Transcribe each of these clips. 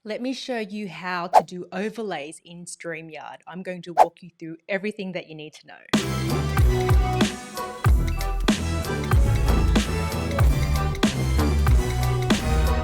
Let me show you how to do overlays in Streamyard. I'm going to walk you through everything that you need to know.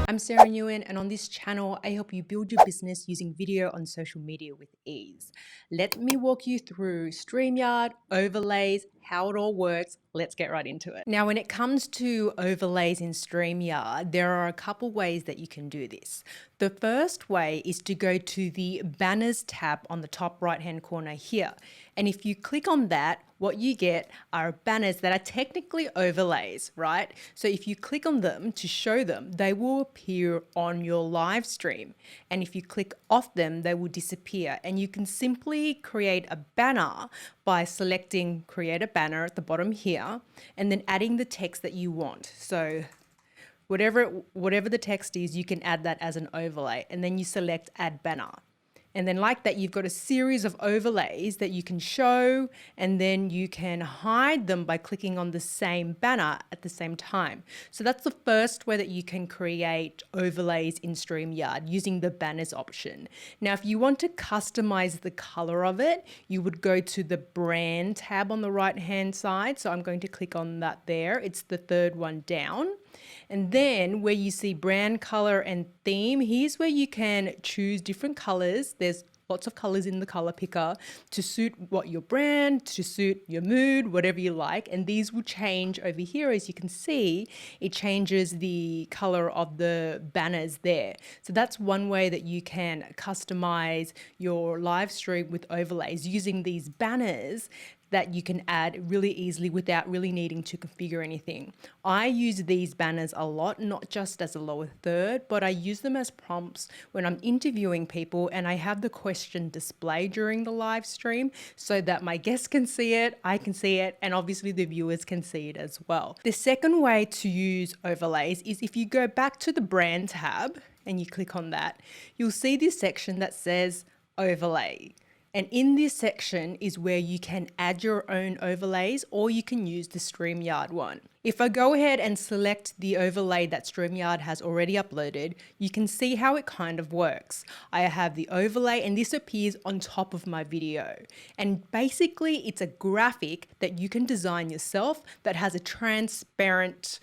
I'm Sarah Nguyen, and on this channel, I help you build your business using video on social media with ease. Let me walk you through Streamyard, overlays, how it all works. Let's get right into it. Now, when it comes to overlays in Streamyard, there are a couple ways that you can do this. The first way is to go to the banners tab on the top right-hand corner here. And if you click on that, what you get are banners that are technically overlays, right? So if you click on them to show them, they will appear on your live stream. And if you click off them, they will disappear. And you can simply create a banner by selecting create a banner at the bottom here, and then adding the text that you want. So whatever the text is, you can add that as an overlay, and then you select add banner. And then like that, you've got a series of overlays that you can show, and then you can hide them by clicking on the same banner at the same time. So that's the first way that you can create overlays in Streamyard using the banners option. Now, if you want to customize the color of it, you would go to the brand tab on the right-hand side. So I'm going to click on that there. It's the third one down. And then where you see brand color and theme, here's where you can choose different colors. There's lots of colors in the color picker to suit what your brand, to suit your mood, whatever you like. And these will change over here. As you can see, it changes the color of the banners there. So that's one way that you can customize your live stream with overlays using these banners that you can add really easily without really needing to configure anything. I use these banners a lot, not just as a lower third, but I use them as prompts when I'm interviewing people and I have the question display during the live stream so that my guests can see it, I can see it, and obviously the viewers can see it as well. The second way to use overlays is if you go back to the brand tab and you click on that, you'll see this section that says overlay. And in this section is where you can add your own overlays, or you can use the Streamyard one. If I go ahead and select the overlay that Streamyard has already uploaded, you can see how it kind of works. I have the overlay and this appears on top of my video. And basically it's a graphic that you can design yourself that has a transparent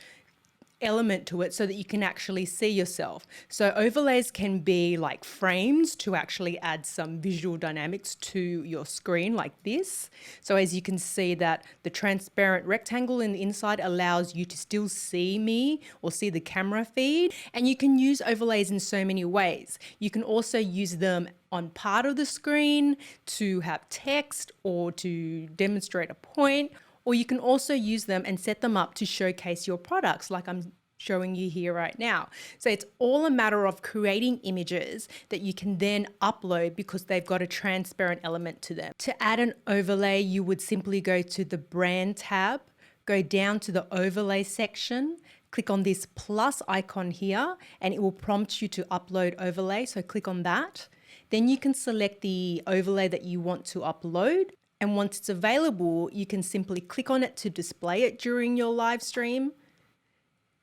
element to it so that you can actually see yourself. So overlays can be like frames to actually add some visual dynamics to your screen like this. So as you can see that the transparent rectangle in the inside allows you to still see me or see the camera feed. And you can use overlays in so many ways. You can also use them on part of the screen to have text or to demonstrate a point. Or you can also use them and set them up to showcase your products like I'm showing you here right now. So it's all a matter of creating images that you can then upload because they've got a transparent element to them. To add an overlay, you would simply go to the brand tab, go down to the overlay section, click on this plus icon here, and it will prompt you to upload overlay. So click on that. Then you can select the overlay that you want to upload. And once it's available, you can simply click on it to display it during your live stream.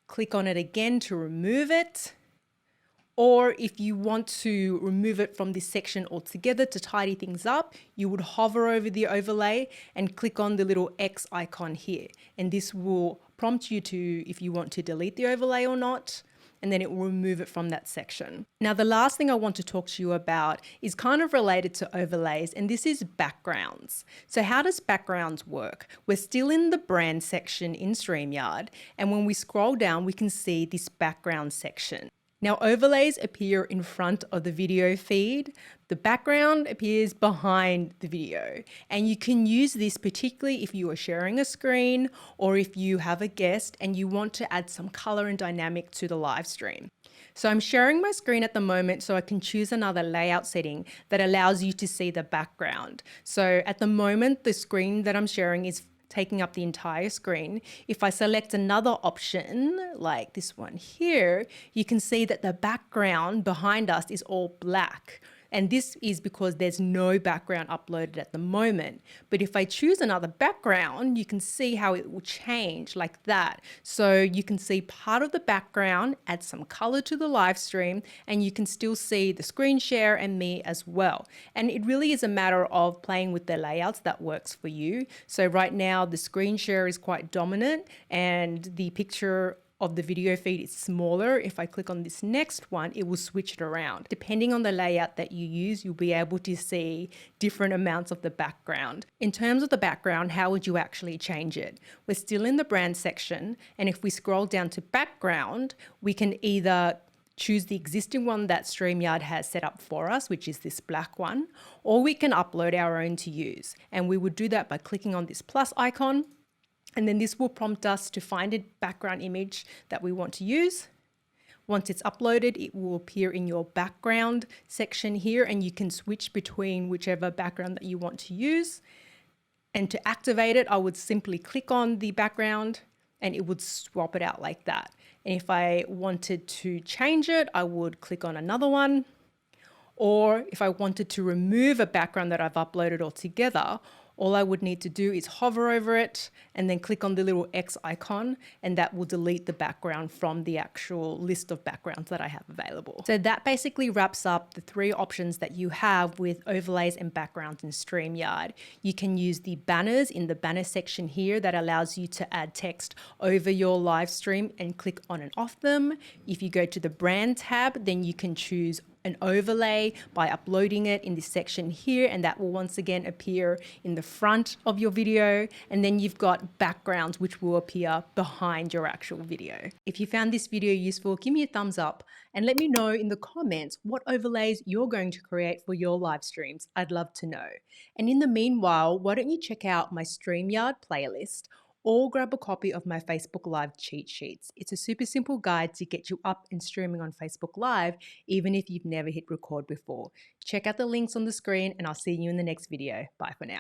Click on it again to remove it. Or if you want to remove it from this section altogether to tidy things up, you would hover over the overlay and click on the little X icon here. And this will prompt you to if you want to delete the overlay or not. And then it will remove it from that section. Now, the last thing I want to talk to you about is kind of related to overlays, and this is backgrounds. So how does backgrounds work? We're still in the brand section in Streamyard, and when we scroll down, we can see this background section. Now, overlays appear in front of the video feed. The background appears behind the video. And you can use this particularly if you are sharing a screen or if you have a guest and you want to add some color and dynamic to the live stream. So I'm sharing my screen at the moment so I can choose another layout setting that allows you to see the background. So at the moment, the screen that I'm sharing is taking up the entire screen. If I select another option like this one here, you can see that the background behind us is all black. And this is because there's no background uploaded at the moment. But if I choose another background, you can see how it will change like that. So you can see part of the background, add some color to the live stream, and you can still see the screen share and me as well. And it really is a matter of playing with the layouts that works for you. So right now the screen share is quite dominant and the picture of the video feed is smaller. If I click on this next one, it will switch it around. Depending on the layout that you use, you'll be able to see different amounts of the background. In terms of the background, how would you actually change it? We're still in the brand section, and if we scroll down to background, we can either choose the existing one that Streamyard has set up for us, which is this black one, or we can upload our own to use. And we would do that by clicking on this plus icon. And then this will prompt us to find a background image that we want to use. Once it's uploaded, it will appear in your background section here, and you can switch between whichever background that you want to use. And to activate it, I would simply click on the background and it would swap it out like that. And if I wanted to change it, I would click on another one. Or if I wanted to remove a background that I've uploaded altogether, all I would need to do is hover over it and then click on the little X icon, and that will delete the background from the actual list of backgrounds that I have available. So that basically wraps up the 3 options that you have with overlays and backgrounds in Streamyard. You can use the banners in the banner section here that allows you to add text over your live stream and click on and off them. If you go to the brand tab, then you can choose an overlay by uploading it in this section here, and that will once again appear in the front of your video. And then you've got backgrounds which will appear behind your actual video. If you found this video useful, give me a thumbs up and let me know in the comments what overlays you're going to create for your live streams. I'd love to know. And in the meanwhile, why don't you check out my Streamyard playlist or grab a copy of my Facebook Live cheat sheets. It's a super simple guide to get you up and streaming on Facebook Live, even if you've never hit record before. Check out the links on the screen, and I'll see you in the next video. Bye for now.